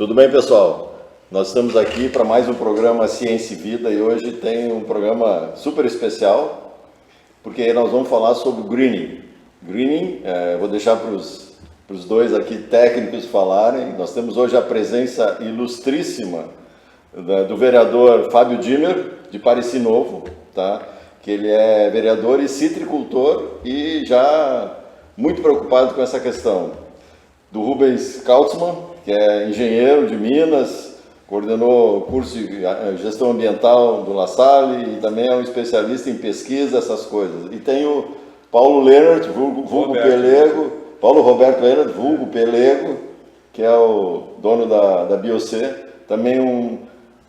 Tudo bem, pessoal? Nós estamos aqui para mais um programa Ciência e Vida e hoje tem um programa super especial, porque nós vamos falar sobre greening. Greening, vou deixar para os dois aqui técnicos falarem. Nós temos hoje a presença ilustríssima do vereador Fábio Dimmer, de Parecis Novo, tá? Que ele é vereador e citricultor e já muito preocupado com essa questão. Do Rubens Kautzmann, que é engenheiro de Minas, coordenou o curso de gestão ambiental do La Salle e também é um especialista em pesquisa, essas coisas. E tem o Paulo Leonard, vulgo Pelego, Paulo Roberto Leonard, vulgo Pelego, que é o dono da BioC, também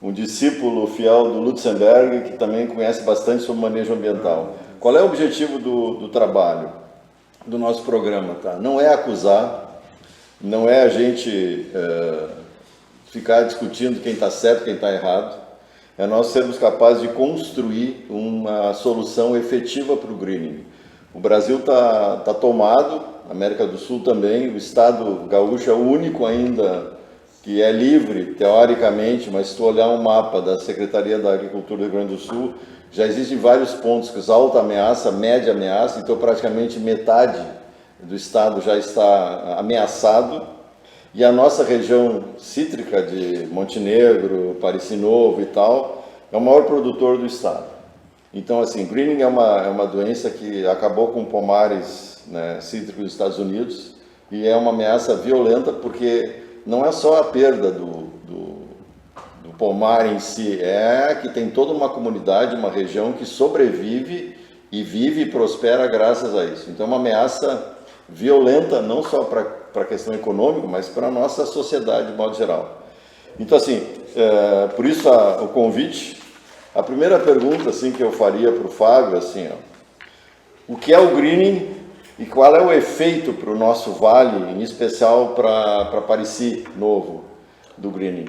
um discípulo fiel do Lutzenberg, que também conhece bastante sobre manejo ambiental. Qual é o objetivo do trabalho, do nosso programa? Tá? Não é acusar, não é a gente ficar discutindo quem está certo, quem está errado, é nós sermos capazes de construir uma solução efetiva para o greening. O Brasil está tomado, a América do Sul também, o estado gaúcho é o único ainda que é livre, teoricamente, mas se tu olhar um mapa da Secretaria da Agricultura do Rio Grande do Sul, já existem vários pontos que são alta ameaça, média ameaça, então praticamente metade do estado já está ameaçado, e a nossa região cítrica de Montenegro, Parecis Novo e tal, é o maior produtor do estado. Então, assim, greening é uma doença que acabou com pomares, né, cítricos dos Estados Unidos e é uma ameaça violenta porque não é só a perda do pomar em si, é que tem toda uma comunidade, uma região que sobrevive e vive e prospera graças a isso. Então é uma ameaça violenta, não só para a questão econômica, mas para a nossa sociedade de modo geral. Então, assim, por isso o convite. A primeira pergunta assim, que eu faria para o Fábio, assim, o que é o greening e qual é o efeito para o nosso vale, em especial para Parecis Novo, do greening?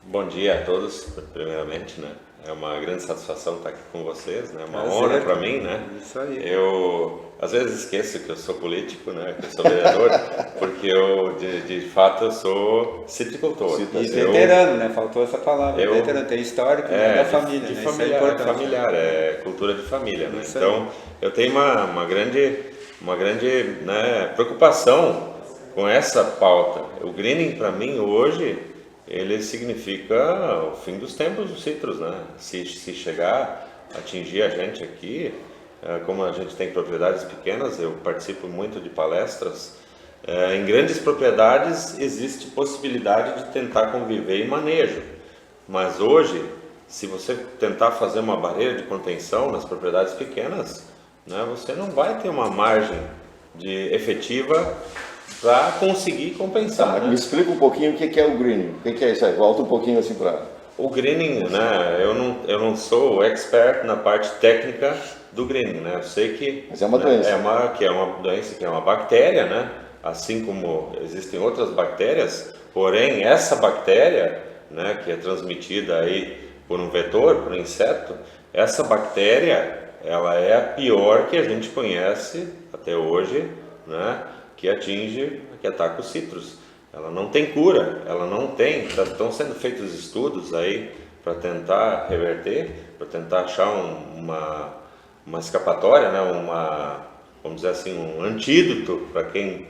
Bom dia a todos, primeiramente, né? É uma grande satisfação estar aqui com vocês, né? Uma honra para mim, né? Isso aí. Eu às vezes esqueço que eu sou político, né? Que eu sou vereador, porque eu de fato eu sou citricultor. E veterano, né? Faltou essa palavra. Veterano tem histórico da família, de né? familiar, Isso é importante. familiar, é cultura de família, né? Isso então eu tenho uma grande né, preocupação com essa pauta. O greening para mim hoje ele significa o fim dos tempos dos citros, né? Se chegar a atingir a gente aqui, como a gente tem propriedades pequenas, eu participo muito de palestras, em grandes propriedades existe possibilidade de tentar conviver e manejo, mas hoje, se você tentar fazer uma barreira de contenção nas propriedades pequenas, né, você não vai ter uma margem efetiva para conseguir compensar. Né? Me explica um pouquinho o que é o greening, o que é isso aí, volta um pouquinho assim para... O greening, né, eu não sou expert na parte técnica do greening, né, eu sei que... Mas é uma doença. É uma doença, que é uma bactéria, né, assim como existem outras bactérias, porém essa bactéria, né, que é transmitida aí por um vetor, por um inseto, essa bactéria, ela é a pior que a gente conhece até hoje, né, que ataca os citros. Ela não tem cura, ela não tem, estão sendo feitos estudos aí para tentar reverter, para tentar achar uma escapatória, né, vamos dizer assim, um antídoto para quem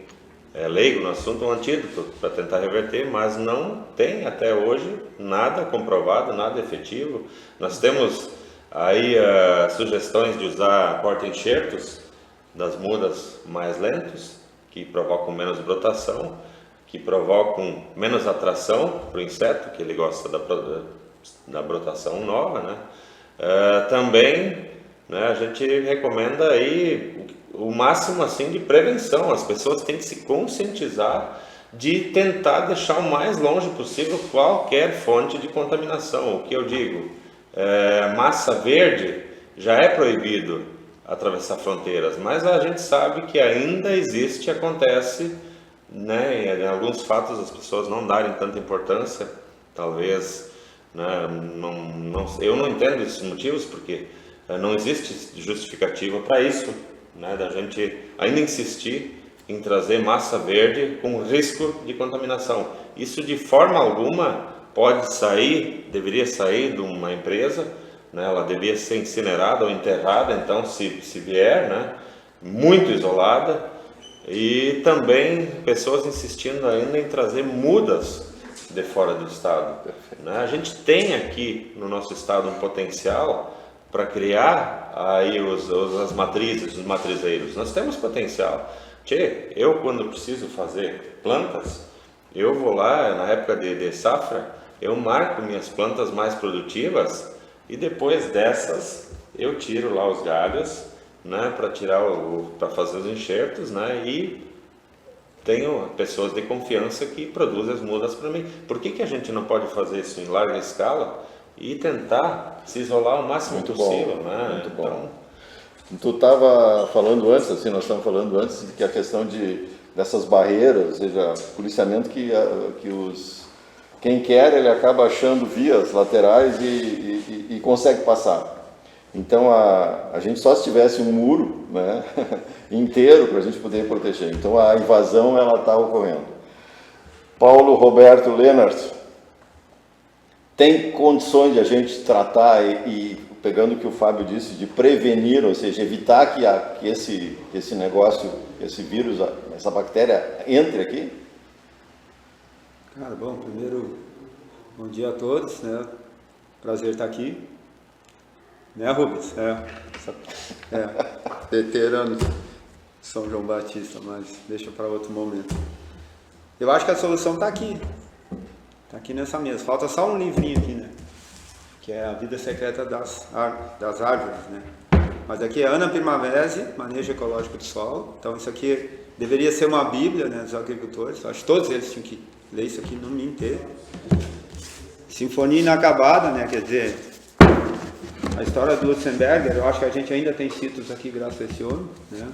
é leigo no assunto, um antídoto para tentar reverter, mas não tem até hoje nada comprovado, nada efetivo. Nós temos aí sugestões de usar porta-enxertos das mudas mais lentos, que provocam menos brotação, que provocam menos atração para o inseto, que ele gosta da brotação nova, né? Também, né, a gente recomenda aí o máximo assim de prevenção. As pessoas têm que se conscientizar de tentar deixar o mais longe possível qualquer fonte de contaminação. O que eu digo, massa verde já é proibido atravessar fronteiras, mas a gente sabe que ainda acontece, né, em alguns fatos as pessoas não darem tanta importância, talvez, né, eu não entendo esses motivos, porque não existe justificativa para isso, né, da gente ainda insistir em trazer massa verde com risco de contaminação. isso de forma alguma pode sair, deveria sair de uma empresa, né? Ela deveria ser incinerada ou enterrada, então se vier, né? Muito isolada, e também pessoas insistindo ainda em trazer mudas de fora do estado, né? A gente tem aqui no nosso estado um potencial para criar aí as matrizes, os matrizeiros. Nós temos potencial. Eu quando preciso fazer plantas, eu vou lá na época de safra, eu marco minhas plantas mais produtivas e depois dessas eu tiro lá os galhos, né, para fazer os enxertos, né, e tenho pessoas de confiança que produzem as mudas para mim. Por que a gente não pode fazer isso em larga escala e tentar se isolar o máximo possível, né? Muito bom. Tu estava falando antes, assim, nós estamos falando antes que a questão dessas barreiras, ou seja, policiamento que quem quer, ele acaba achando vias laterais e consegue passar. Então a gente só se tivesse um muro, né, inteiro para a gente poder proteger. Então a invasão ela está ocorrendo. Paulo Roberto Lenart, tem condições de a gente tratar e pegando o que o Fábio disse, de prevenir, ou seja, evitar que esse negócio, esse vírus, essa bactéria entre aqui? Cara, bom, primeiro, bom dia a todos, né? Prazer estar aqui. Né, Rubens? Veterano de São João Batista, mas deixa para outro momento. Eu acho que a solução está aqui. Está aqui nessa mesa. Falta só um livrinho aqui, né? Que é a vida secreta das árvores, né? Mas aqui é Ana Primavera, Manejo Ecológico do Solo. Então isso aqui deveria ser uma bíblia, né, dos agricultores. Eu acho que todos eles tinham que ler isso aqui no mínimo inteiro. Sinfonia Inacabada, né? Quer dizer, a história do Lutzenberger, eu acho que a gente ainda tem títulos aqui graças a esse homem, né?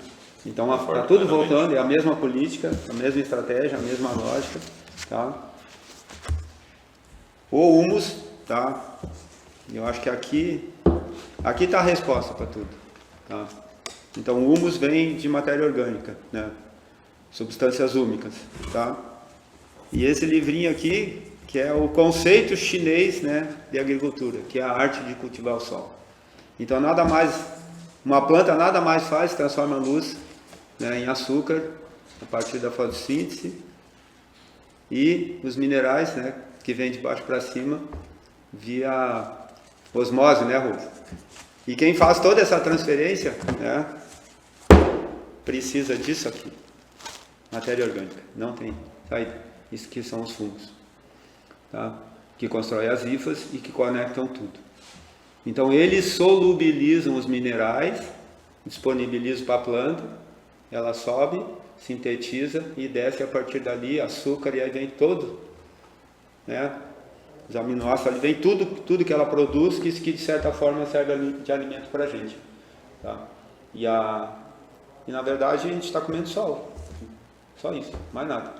Então está tudo voltando, é a mesma política, a mesma estratégia, a mesma lógica, tá? O humus, tá? Eu acho que aqui está a resposta para tudo, tá? Então o humus vem de matéria orgânica, né? Substâncias úmicas, tá? E esse livrinho aqui, que é o conceito chinês, né, de agricultura, que é a arte de cultivar o solo. Então nada mais, uma planta nada mais faz, transforma a luz, né, em açúcar a partir da fotossíntese, e os minerais, né, que vêm de baixo para cima via osmose, né, Rufo? E quem faz toda essa transferência, né, precisa disso aqui, matéria orgânica, não tem saída. Isso que são os fungos, tá? Que constroem as hifas e que conectam tudo. Então eles solubilizam os minerais, disponibilizam para a planta, ela sobe, sintetiza e desce a partir dali açúcar, e aí vem todo, né, os aminoácidos, ali vem tudo que ela produz, que de certa forma serve de alimento para a gente, tá? E na verdade a gente está comendo solo, só isso, mais nada.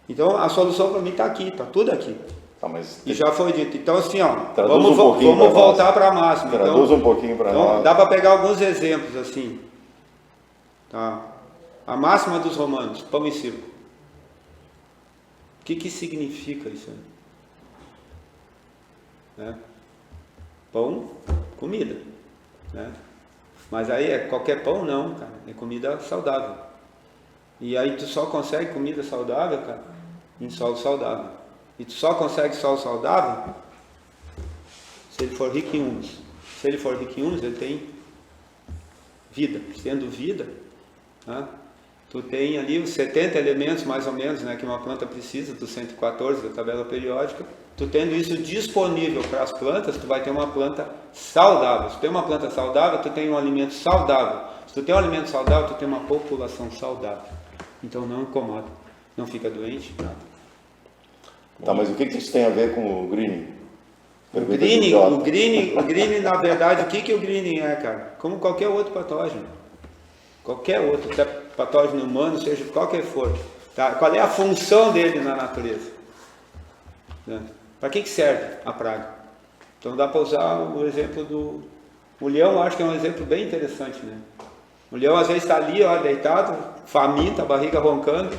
Então a solução para mim está aqui, está tudo aqui. Ah, mas e já foi dito. Então assim, ó, vamos voltar para a máxima. Traduz um pouquinho para nós. Dá para pegar alguns exemplos assim, tá? A máxima dos romanos, pão e circo. O que significa isso aí? Né? Pão, comida, né? Mas aí é qualquer pão? Não, cara, é comida saudável. E aí tu só consegue comida saudável, cara, em solo saudável. E tu só consegue solo saudável se ele for rico em humus. Se ele for rico em humus, ele tem vida. Sendo vida, né, tu tem ali os 70 elementos mais ou menos, né, que uma planta precisa, dos 114 da tabela periódica. Tu tendo isso disponível para as plantas, tu vai ter uma planta saudável. Se tu tem uma planta saudável, tu tem um alimento saudável. Se tu tem um alimento saudável, tu tem uma população saudável. Então não incomoda, não fica doente, nada. Tá, mas o que isso tem a ver com o greening? O greening, na verdade, o que o greening é, cara? Como qualquer outro patógeno. Qualquer outro, até patógeno humano, seja qual que for. Tá? Qual é a função dele na natureza? Né? Para que serve a praga? Então dá para usar o exemplo do... O leão, acho que é um exemplo bem interessante, né? O leão às vezes está ali, ó, deitado, faminto, a barriga roncando,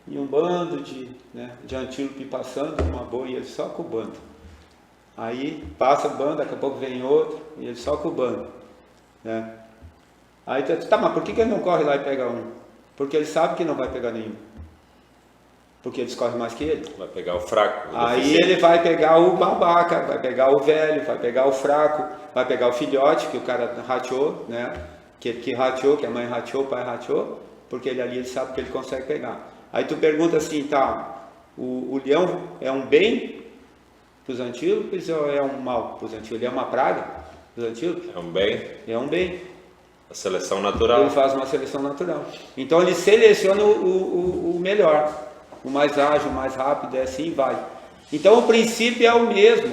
e um bando de antílope passando, uma boa, e ele só cubando. Aí passa o bando, daqui a pouco vem outro, e ele só cubando. Né? Aí tá, mas por que ele não corre lá e pega um? Porque ele sabe que não vai pegar nenhum. Porque eles correm mais que ele. Vai pegar o fraco. Aí ele vai pegar o babaca, vai pegar o velho, vai pegar o fraco, vai pegar o filhote que o cara rateou, né? Que rateou, que a mãe rateou, o pai rateou, porque ele sabe que ele consegue pegar. Aí tu pergunta assim, tá, o leão é um bem para os antílopes ou é um mal para os antílopes? Ele é uma praga para os antílopes? É um bem. É um bem. A seleção natural. Ele faz uma seleção natural. Então ele seleciona o melhor, o mais ágil, o mais rápido, e assim vai. Então o princípio é o mesmo,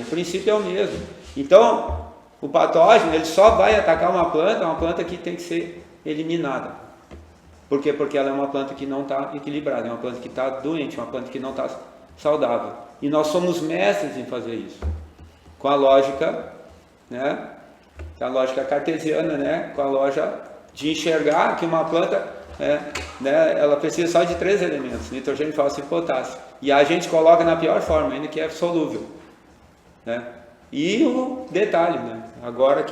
Então o patógeno ele só vai atacar uma planta que tem que ser eliminada. Por quê? Porque ela é uma planta que não está equilibrada, é uma planta que está doente, uma planta que não está saudável. E nós somos mestres em fazer isso. Com a lógica, né? A lógica cartesiana, né? Com a lógica de enxergar que uma planta, ela precisa só de 3 elementos, nitrogênio, fósforo e potássio. E a gente coloca na pior forma, ainda que é solúvel. Né? E o detalhe, né? Agora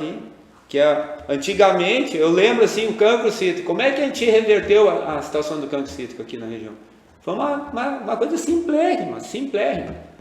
antigamente, eu lembro assim, o cancro cítrico, como é que a gente reverteu a situação do cancro cítrico aqui na região? Foi uma coisa simplérrima.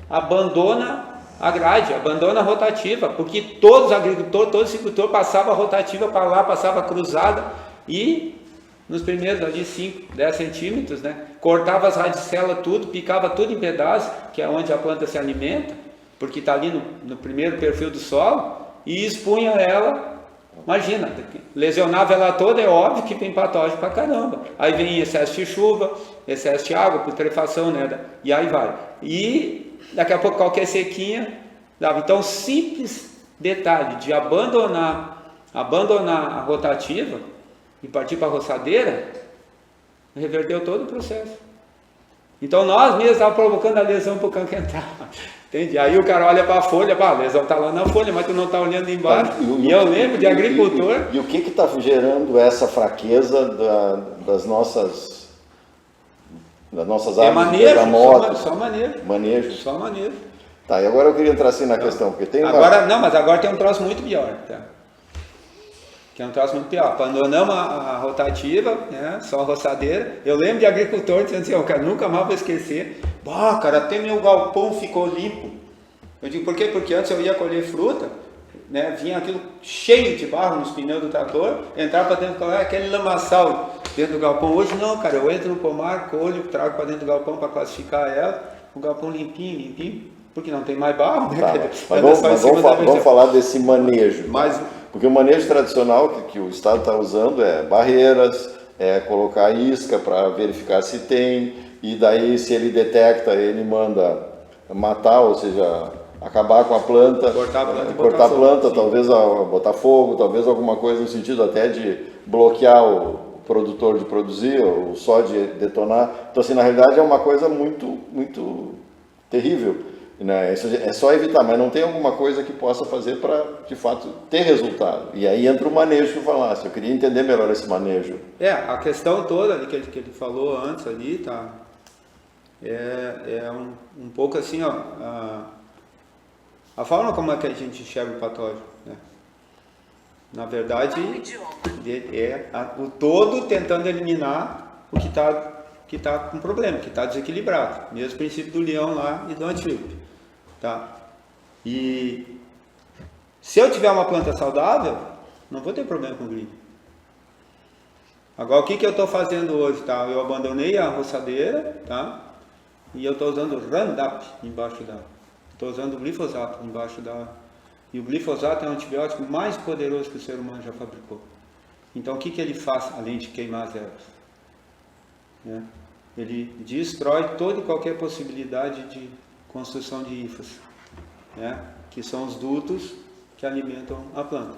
Abandona a grade, abandona a rotativa, porque todos os agricultores, todo agricultor passava a rotativa para lá, passava a cruzada e nos primeiros ali 5, 10 centímetros, né, cortava as radicelas tudo, picava tudo em pedaços, que é onde a planta se alimenta, porque está ali no primeiro perfil do solo, e expunha ela, imagina, lesionava ela toda, é óbvio que vem patógeno pra caramba. Aí vem excesso de chuva, excesso de água, putrefação, né, e aí vai. E daqui a pouco qualquer sequinha dava. Então, simples detalhe de abandonar a rotativa e partir para a roçadeira, reverteu todo o processo. Então, nós mesmos estávamos provocando a lesão para o cancro entrar. Entende? Aí o cara olha para a folha, a lesão está lá na folha, mas tu não está olhando embaixo. E eu lembro de agricultor... E o que está gerando essa fraqueza das nossas árvores bergamotas? Só manejo. Só manejo. Tá, e agora eu queria entrar assim na questão, porque tem mas agora tem um troço muito pior, tá? Que é um troço muito pior. Abandonamos a rotativa, né? Só a roçadeira. Eu lembro de agricultor dizendo assim, cara, nunca mais vou esquecer. Cara, até meu galpão ficou limpo. Eu digo, por quê? Porque antes eu ia colher fruta, né? Vinha aquilo cheio de barro nos pneus do trator, entrava para dentro aquele lamaçal dentro do galpão. Hoje não, cara, eu entro no pomar, colho, trago para dentro do galpão para classificar ela, o galpão limpinho, porque não tem mais barro, né? Tá, mas vamos falar desse manejo. Porque o manejo tradicional que o Estado está usando é barreiras, é colocar isca para verificar se tem, e daí se ele detecta, ele manda matar, ou seja, acabar com a planta, cortar a planta, talvez botar fogo, talvez alguma coisa no sentido até de bloquear o produtor de produzir, ou só de detonar. Então, assim, na realidade é uma coisa muito, muito terrível. Né? Isso é só evitar, mas não tem alguma coisa que possa fazer para, de fato, ter resultado. E aí entra o manejo que eu falasse. Eu queria entender melhor esse manejo. A questão toda ali que ele falou antes ali, tá? É um pouco assim, ó, a forma como é que a gente enxerga o patógeno, né? Na verdade, o todo tentando eliminar o que está com problema, que está desequilibrado. Mesmo princípio do leão lá e do antílope. Tá? E se eu tiver uma planta saudável, não vou ter problema com o green. Agora, o que eu estou fazendo hoje? Tá? Eu abandonei a roçadeira, tá? E eu estou usando Roundup embaixo da... Estou usando o glifosato embaixo da... E o glifosato é o antibiótico mais poderoso que o ser humano já fabricou. Então, o que ele faz, além de queimar as ervas? Né? Ele destrói toda e qualquer possibilidade de construção de hifas, né? Que são os dutos que alimentam a planta,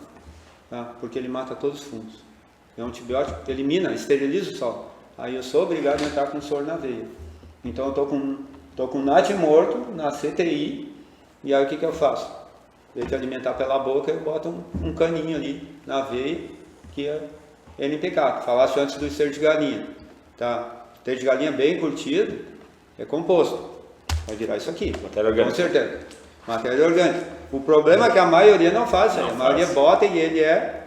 tá? Porque ele mata todos os fungos. É um antibiótico, elimina, esteriliza o solo. Aí eu sou obrigado a entrar com soro na veia. Então eu estou com NAT morto na CTI, e aí o que eu faço? Em vez de alimentar pela boca, eu boto um caninho ali na veia, que é NPK, que falaste antes do esterco de galinha, tá? leite de galinha bem curtido, é composto. Vai virar isso aqui. Matéria orgânica. Com certeza. Matéria orgânica. O problema é que a maioria não faz, Não a maioria faz. bota e ele é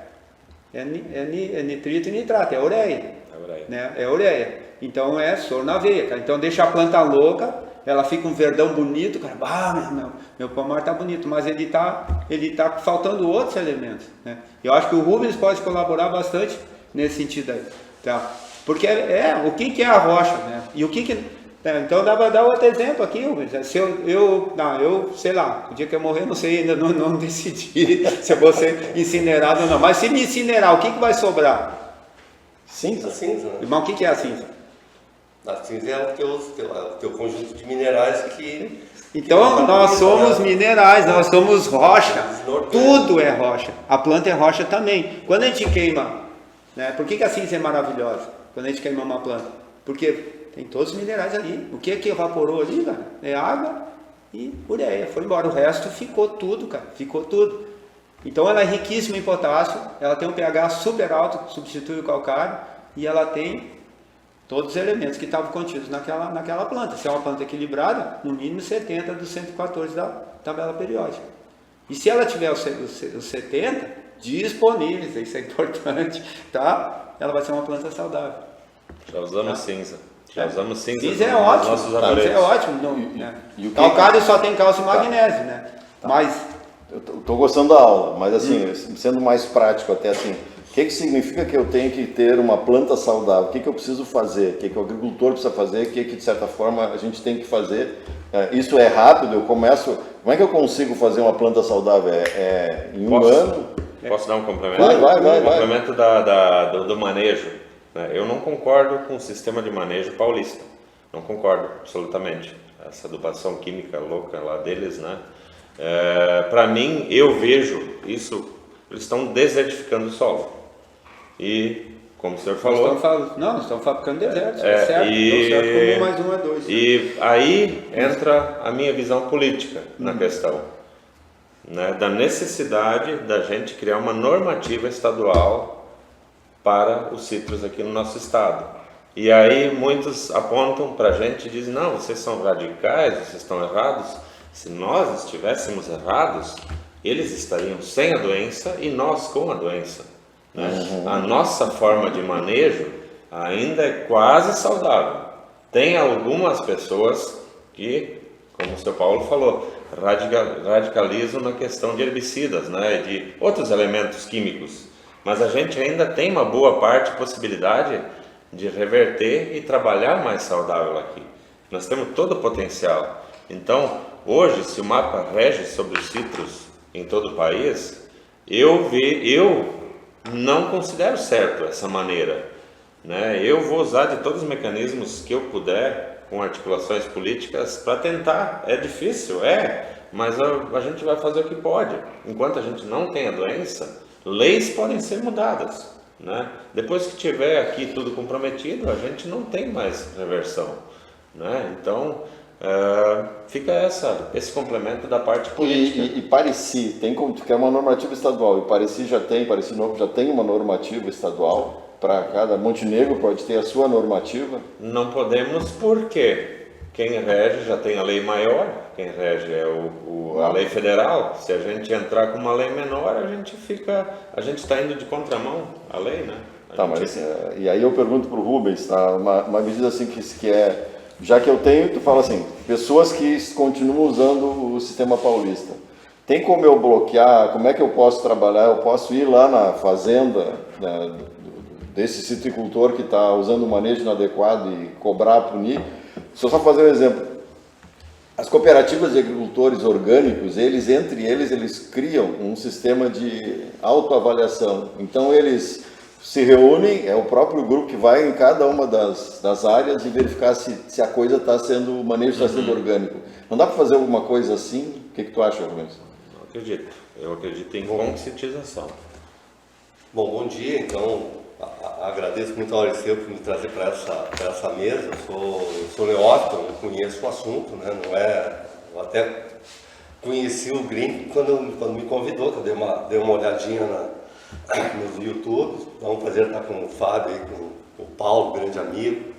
nitrito e nitrato, é ureia. Né? É ureia. Então é soro na veia, cara. Então deixa a planta louca, ela fica um verdão bonito, cara. Meu pomar tá bonito, mas ele tá faltando outros elementos, né? Eu acho que o Rubens pode colaborar bastante nesse sentido aí, tá? Porque o que é a rocha, né? E o que então dá para dar outro exemplo aqui, Rubens. Se eu sei lá, o dia que eu morrer, não sei, ainda não decidi se eu vou ser incinerado ou não. Mas se me incinerar, o que vai sobrar? Cinza. A cinza, né? Irmão, o que é a cinza? A cinza é o teu conjunto de minerais que... Então nós somos minerais, nós somos rocha. Inorgânico. Tudo é rocha. A planta é rocha também. Quando a gente queima, né? Por que a cinza é maravilhosa? Quando a gente queima uma planta? Porque tem todos os minerais ali. O que evaporou ali, cara? É água e ureia. Foi embora. O resto ficou tudo, cara. Ficou tudo. Então ela é riquíssima em potássio. Ela tem um pH super alto, que substitui o calcário. E ela tem todos os elementos que estavam contidos naquela planta. Se é uma planta equilibrada, no mínimo 70 dos 114 da tabela periódica. E se ela tiver os 70 disponíveis, isso é importante, tá? Ela vai ser uma planta saudável. Já usamos cinza. Já usamos cinza. Cinza é nos ótimo. nossos Cinza aparelhos. é ótimo. Não, né? E o que- Calcário só tem cálcio e magnésio, né? Mas Eu estou gostando da aula, mas assim, sendo mais prático até assim, o que significa que eu tenho que ter uma planta saudável? O que eu preciso fazer? O que o agricultor precisa fazer? O que de certa forma a gente tem que fazer? Isso é rápido? Eu começo... Como é que eu consigo fazer uma planta saudável? Em um ano? Posso dar um complemento? Vai. Um complemento do manejo. Né? Eu não concordo com o sistema de manejo paulista. Não concordo, absolutamente. Essa adubação química louca lá deles, né? Para mim, eu vejo isso, eles estão desertificando o solo. E, como o senhor falou... nós estamos fabricando desertos, é certo. Então, certo, como mais um é dois. E aí entra a minha visão política na questão, né, da necessidade da gente criar uma normativa estadual para os citros aqui no nosso estado. E aí muitos apontam para a gente e dizem, não, vocês são radicais, vocês estão errados. Se nós estivéssemos errados, eles estariam sem a doença e nós com a doença. Né? A nossa forma de manejo ainda é quase saudável. Tem algumas pessoas que, como o seu Paulo falou, radicalizam na questão de herbicidas, né? De outros elementos químicos. Mas a gente ainda tem uma boa possibilidade de reverter e trabalhar mais saudável aqui. Nós temos todo o potencial. Então, hoje, se o mapa rege sobre os citros em todo o país, eu não considero certo essa maneira, né? Eu vou usar de todos os mecanismos que eu puder, com articulações políticas, para tentar. É difícil, mas a gente vai fazer o que pode. Enquanto a gente não tem a doença, leis podem ser mudadas, né? Depois que tiver aqui tudo comprometido, a gente não tem mais reversão, né? Então, fica esse complemento da parte política. E Pareci, que é uma normativa estadual, e Pareci Novo já tem uma normativa estadual, para cada Montenegro pode ter a sua normativa? Não podemos porque quem rege já tem a lei maior, quem rege é a lei federal. Se a gente entrar com uma lei menor, a gente está indo de contramão à lei, né? E aí eu pergunto para o Rubens, tá? Uma medida assim que é... Já que eu tenho, tu fala assim, pessoas que continuam usando o sistema paulista. Tem como eu bloquear? Como é que eu posso trabalhar? Eu posso ir lá na fazenda, né, desse citricultor que está usando o manejo inadequado e cobrar, punir? Só fazer um exemplo. As cooperativas de agricultores orgânicos, entre eles criam um sistema de autoavaliação. Então eles se reúnem, é o próprio grupo que vai em cada uma das áreas e verificar se a coisa está sendo, o manejo está sendo orgânico. Não dá para fazer alguma coisa assim? O que tu acha, Rubens? Não acredito. Eu acredito em conscientização. Bom dia. Então, agradeço muito ao Auriceu por me trazer para essa mesa. Eu sou neófito, eu conheço o assunto, né? Eu até conheci o Green quando me convidou, que eu dei uma olhadinha nos YouTube. É um prazer estar com o Fábio e com o Paulo, grande amigo.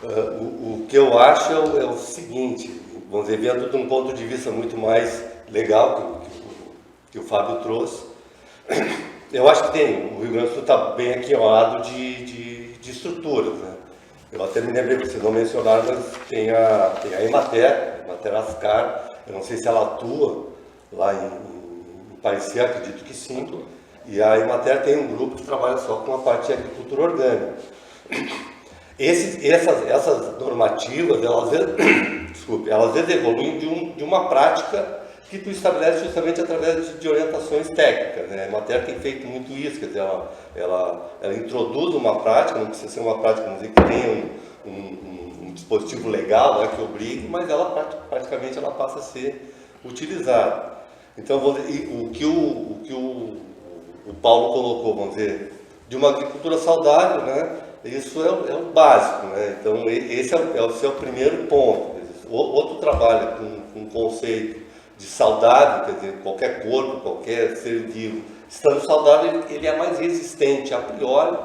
O que eu acho é o seguinte, vamos dizer, vendo de um ponto de vista muito mais legal que o Fábio trouxe, eu acho que o Rio Grande do Sul está bem aqui ao lado de estruturas, né? Eu até me lembrei, vocês não mencionaram, mas tem a Emater Ascar, eu não sei se ela atua lá em Parecia, acredito que sim, e a Emater tem um grupo que trabalha só com a parte de agricultura orgânica. Essas normativas, elas às vezes evoluem de uma prática que tu estabelece justamente através de orientações técnicas, né? A Emater tem feito muito isso, quer dizer, ela introduz uma prática, não precisa ser uma prática, vamos dizer, que tenha um dispositivo legal, né, que obrigue, mas ela praticamente ela passa a ser utilizada. Então, o que o Paulo colocou, vamos dizer, de uma agricultura saudável, né? Isso é o básico, né? Então, esse é o seu primeiro ponto. Outro trabalho com um conceito de saudável, quer dizer, qualquer corpo, qualquer ser vivo, estando saudável, ele é mais resistente a priori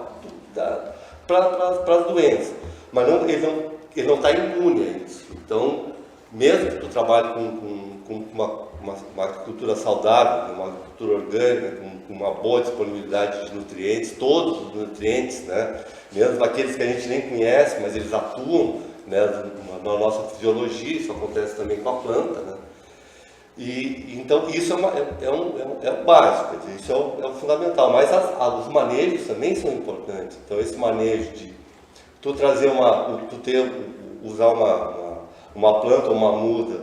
para as doenças. Mas ele não está imune a isso. Então, mesmo que tu trabalhe com uma agricultura saudável, uma agricultura orgânica, com uma boa disponibilidade de nutrientes, todos os nutrientes, né? Mesmo aqueles que a gente nem conhece, mas eles atuam, né, na nossa fisiologia, isso acontece também com a planta, né? E então isso é o básico, quer dizer, isso é o fundamental, mas os manejos também são importantes. Então esse manejo de tu trazer usar uma planta ou uma muda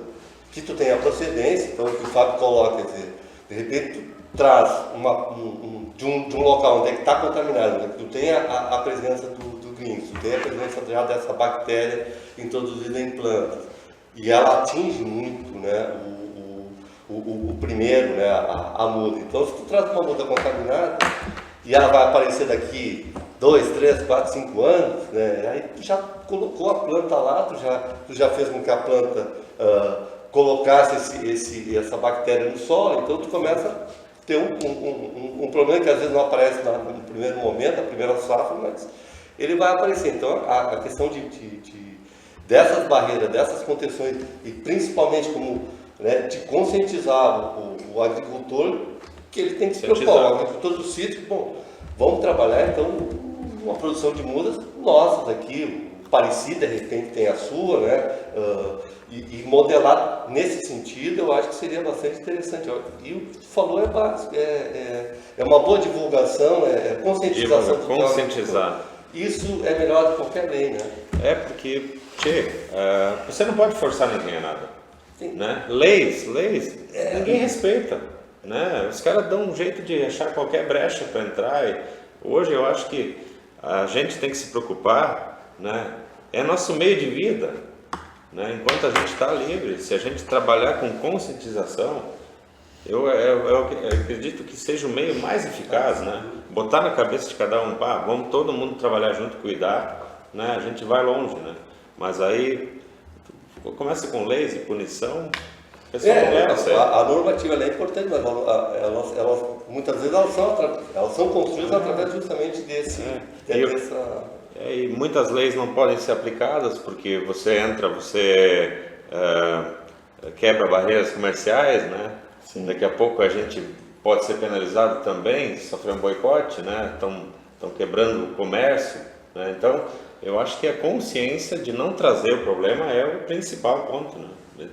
que tu tenha procedência, então o que o Fábio coloca, quer dizer, de repente tu traz de um local onde é que está contaminado, né, que tu tenha a presença do green, tu tenha a presença já dessa bactéria introduzida em plantas, e ela atinge muito, né, o primeiro, né, a muda. Então, se tu traz uma muda contaminada e ela vai aparecer daqui 2, 3, 4, 5 anos, né, aí tu já colocou a planta lá, tu já fez com que a planta colocasse essa bactéria no solo, então tu começa a ter um problema que às vezes não aparece no primeiro momento, na primeira safra, mas ele vai aparecer. Então, a questão dessas barreiras, dessas contenções, e principalmente né, de conscientizar o agricultor que ele tem que se preocupar, o agricultor do sítio, bom, vamos trabalhar então uma produção de mudas nossas aqui, parecida, de repente tem a sua, né, e modelar nesse sentido, eu acho que seria bastante interessante. E o que tu falou é básico, é uma boa divulgação, é conscientização do conscientizar. Isso é melhor do que qualquer lei, né? É porque, você não pode forçar ninguém a nada. Né? Leis, ninguém respeita, né? Os caras dão um jeito de achar qualquer brecha para entrar. Hoje eu acho que a gente tem que se preocupar, né? É nosso meio de vida, né? Enquanto a gente está livre, se a gente trabalhar com conscientização, eu acredito que seja o meio mais eficaz, né? Botar na cabeça de cada um, vamos todo mundo trabalhar junto, cuidar, né? A gente vai longe, né? Mas aí começa com leis e punição, o pessoal não leva a sério. A normativa é importante, mas elas muitas vezes elas são construídas através justamente E muitas leis não podem ser aplicadas porque você quebra barreiras comerciais, né? Sim. Daqui a pouco a gente pode ser penalizado também, sofrer um boicote, né? Estão quebrando o comércio, né? Então, eu acho que a consciência de não trazer o problema é o principal ponto, né?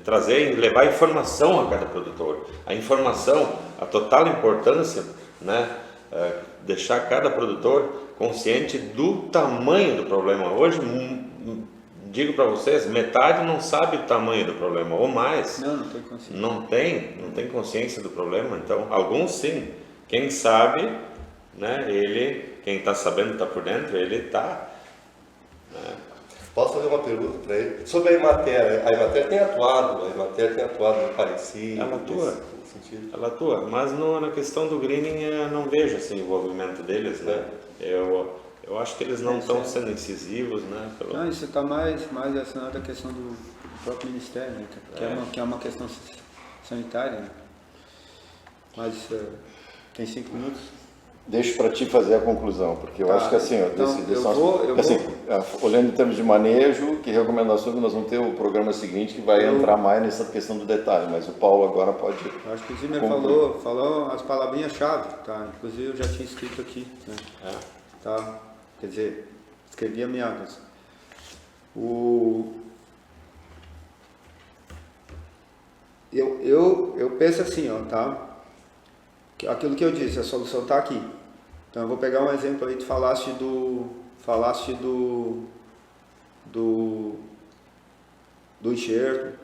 Trazer e levar informação a cada produtor. A informação, a total importância, né? Deixar cada produtor consciente do tamanho do problema. Hoje, digo para vocês, metade não sabe o tamanho do problema, ou mais. Não tem consciência. Não tem consciência do problema. Então, alguns sim. Quem sabe, né? Quem está sabendo, está por dentro, ele está... Posso fazer uma pergunta para ele? Sobre a Emater. A Emater tem atuado no Parecia. Ela atua. Ela atua, mas na questão do greening eu não vejo esse envolvimento deles, né? Eu acho que eles não estão sendo incisivos, né? Não, isso está mais relacionado à questão do próprio Ministério, né? Que é uma questão sanitária, né? Mas tem 5 minutos. deixo para ti fazer a conclusão, porque eu acho que assim, olhando em termos de manejo, que recomendações nós vamos ter o programa seguinte que vai entrar mais nessa questão do detalhe, mas o Paulo agora pode... Eu acho que o Zimmer falou as palavrinhas-chave, tá? Inclusive eu já tinha escrito aqui, né? Tá? Quer dizer, escrevi a minha... Eu penso assim, ó, tá? Aquilo que eu disse, a solução está aqui. Então eu vou pegar um exemplo aí, tu falaste do enxerto,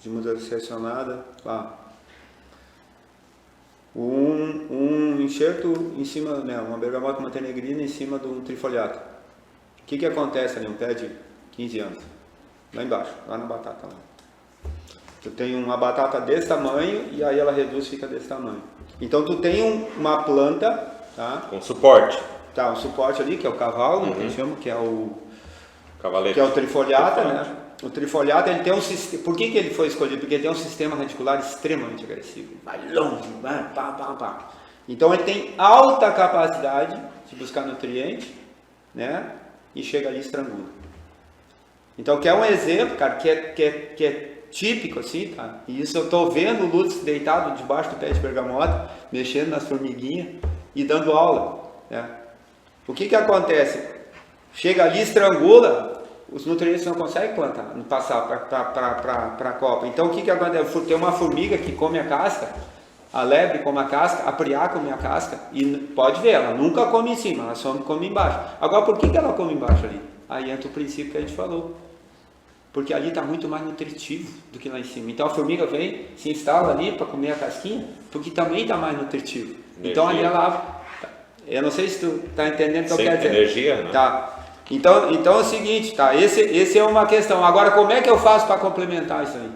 de muda seccionada, um enxerto em cima, né, uma bergamota montenegrina em cima de um trifoliato. O que acontece ali, um pé de 15 anos? Lá embaixo, lá na batata. Lá. Tu tem uma batata desse tamanho e aí ela reduz e fica desse tamanho. Então tu tem uma planta, tá? Com suporte. Tá, um suporte ali, que é o cavalo, que a gente chama, que é o cavalete. Que é o trifoliata, né? O trifoliata, ele tem um sistema... Por que ele foi escolhido? Porque ele tem um sistema radicular extremamente agressivo. Vai longe, vai, pá. Então ele tem alta capacidade de buscar nutriente, né? E chega ali e estrangula. Então, que é um exemplo, cara, que é típico, assim, tá? E isso eu tô vendo o Lutz deitado debaixo do pé de bergamota, mexendo nas formiguinhas e dando aula, né? O que acontece? Chega ali, estrangula, os nutrientes não conseguem passar para a copa. Então, o que acontece? Tem uma formiga que come a casca, a lebre come a casca, a priá come a casca, e pode ver, ela nunca come em cima, ela só come embaixo. Agora, por que ela come embaixo ali? Aí entra o princípio que a gente falou. Porque ali está muito mais nutritivo do que lá em cima. Então a formiga vem, se instala ali para comer a casquinha, porque também está mais nutritivo. Energia. Então ali ela... Eu não sei se tu está entendendo o que eu quero dizer. Energia, né? Tá. Então é o seguinte, tá? Esse é uma questão. Agora, como é que eu faço para complementar isso aí?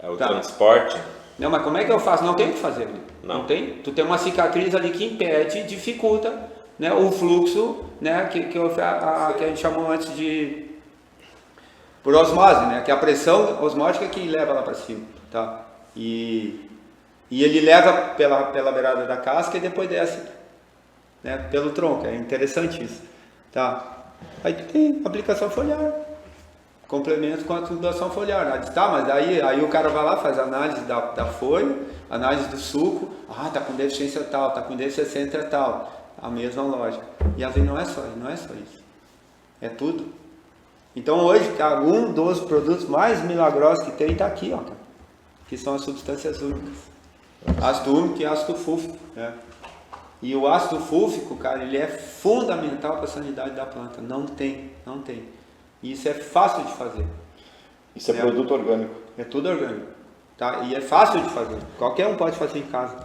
É o transporte. Não, mas como é que eu faço? Não tem o que fazer ali. Não tem? Tu tem uma cicatriz ali que impede, dificulta, né, o fluxo, né, que a gente chamou antes de... Por osmose, né? Que é a pressão osmótica que leva lá para cima, tá? E ele leva pela beirada da casca e depois desce, né? Pelo tronco. É interessante isso, tá? Aí tem aplicação foliar, complemento com a tubulação foliar, né? Tá, mas aí o cara vai lá, faz análise da folha, análise do suco, tá com deficiência tal, tá com deficiência tal, a mesma lógica. E assim não é só isso, é tudo. Então hoje, cara, um dos produtos mais milagrosos que tem está aqui, ó, cara, que são as substâncias úmicas. Ácido úmico e ácido fúlvico, né? E o ácido fúlvico, cara, ele é fundamental para a sanidade da planta. Não tem. E isso é fácil de fazer. Isso é produto orgânico. É tudo orgânico, tá? E é fácil de fazer. Qualquer um pode fazer em casa.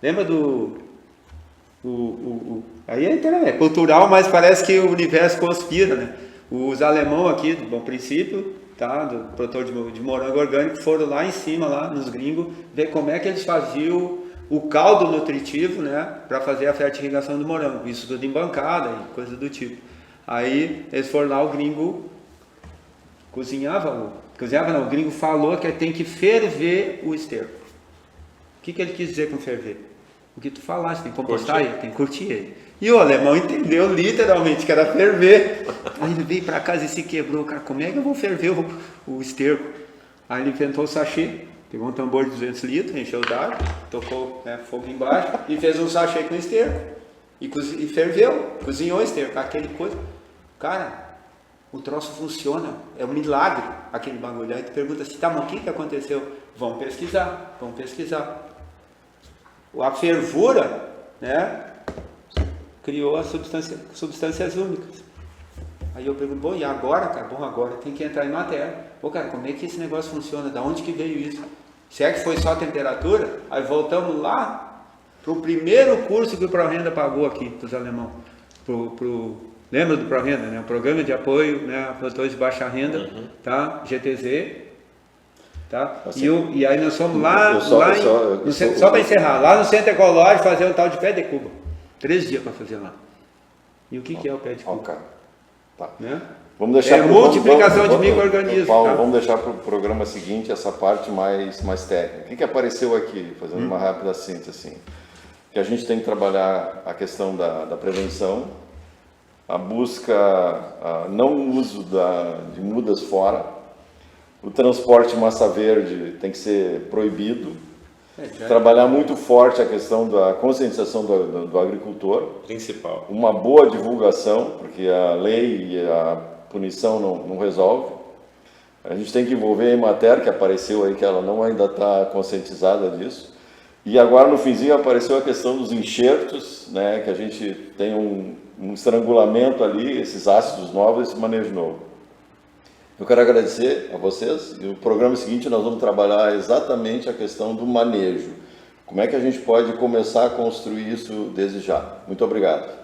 Lembra do... Aí é cultural, mas parece que o universo conspira, né? Os alemão aqui, do Bom Princípio, tá, do produtor de morango orgânico, foram lá em cima, lá nos gringos, ver como é que eles faziam o caldo nutritivo, né, para fazer a fertirrigação do morango. Isso tudo em bancada e coisa do tipo. Aí eles foram lá, o gringo o gringo falou que tem que ferver o esterco. O que ele quis dizer com ferver? O que tu falaste, tem que compostar ele, tem que curtir ele. E o alemão entendeu literalmente que era ferver. Aí ele veio para casa e se quebrou. Cara, como é que eu vou ferver o esterco? Aí ele inventou o sachê, pegou um tambor de 200 litros, encheu d'água, tocou, né, fogo embaixo e fez um sachê com esterco. E ferveu, cozinhou o esterco, aquele coisa. Cara, o troço funciona, é um milagre aquele bagulho. Aí tu pergunta assim, tá, mas o que aconteceu? Vamos pesquisar. A fervura, né, criou as substâncias úmicas. Aí eu pergunto, bom, e agora, cara? Bom, agora tem que entrar em matéria. Pô, cara, como é que esse negócio funciona? Da onde que veio isso? Se é que foi só a temperatura? Aí voltamos lá pro primeiro curso que o ProRenda pagou aqui, dos alemão. Lembra do ProRenda, né? O Programa de Apoio, né, a produtores de Baixa Renda, tá? GTZ. Tá? Assim, e aí nós fomos só para encerrar, lá no Centro Ecológico fazer um tal de pé de cuba. 3 dias para fazer lá. E o que é o pé de cuba? Tá. Né? Vamos deixar multiplicação de micro-organismos. Paulo, tá? Vamos deixar para o programa seguinte essa parte mais técnica. O que apareceu aqui, fazendo uma rápida síntese assim. que a gente tem que trabalhar a questão da prevenção, a busca, não uso de mudas fora, o transporte massa verde tem que ser proibido, trabalhar muito forte a questão da conscientização do agricultor, Principal. uma boa divulgação, porque a lei e a punição não resolve. A gente tem que envolver a Emater, que apareceu aí, que ela não ainda está conscientizada disso. E agora no finzinho apareceu a questão dos enxertos, né, que a gente tem um estrangulamento ali, esses ácidos novos, esse manejo novo. Eu quero agradecer a vocês, e o programa seguinte nós vamos trabalhar exatamente a questão do manejo. Como é que a gente pode começar a construir isso desde já? Muito obrigado.